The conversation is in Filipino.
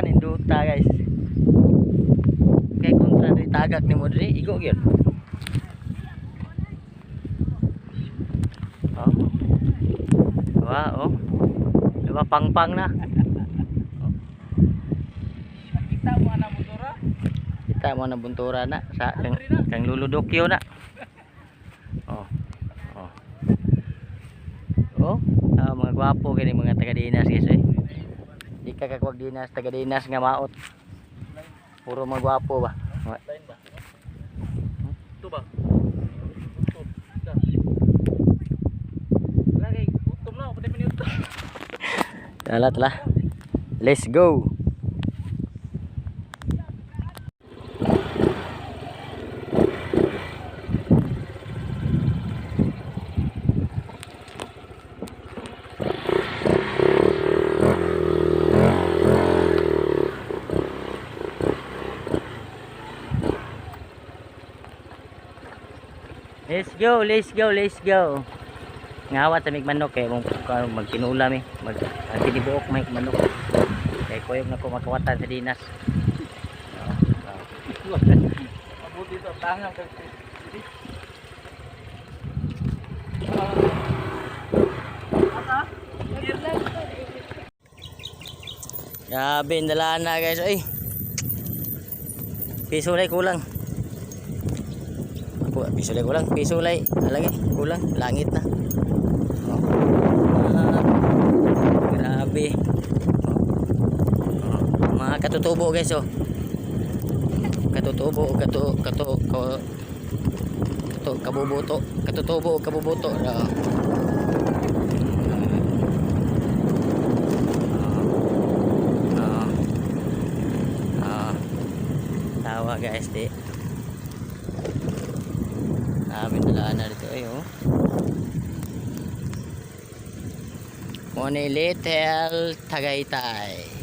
ninduta guys. Kay kontra diri tagak ni mo diri, igo gyud. Oh. Wow, oh. Diba pang-pang na. Kita mo na buntura. Kita mo na buntura na sa kang luludokyo na. Oh. Oh. Oh, mga gwapo kini mga taga-dinas guys eh. Di ka kakwag dinas, taga-dinas nga maot. Puro mga gwapo ba? Lain ba? Ito ba? Lagi, utom na, pati minuto. Tala. Let's go. Let's go. Ngawat sa mig manok kay mong magtinula mi, magtinibuok may manok. Kay koyog na ko makawatan sa dinas. Mabuti ito, tangang kag Grabe, dalaan na guys. Ay. Piso lay kulang. Piso lay kulang. Piso lay. Alagi, kulang. Langit na. Oh. Grabe. Oh. Mga katutubo guys oh. Katutubo, kabubuto. Katutubo, kabubuto. Tawa guys di. Amin dalaan na dito ay oh. Mone Little Tagaytay.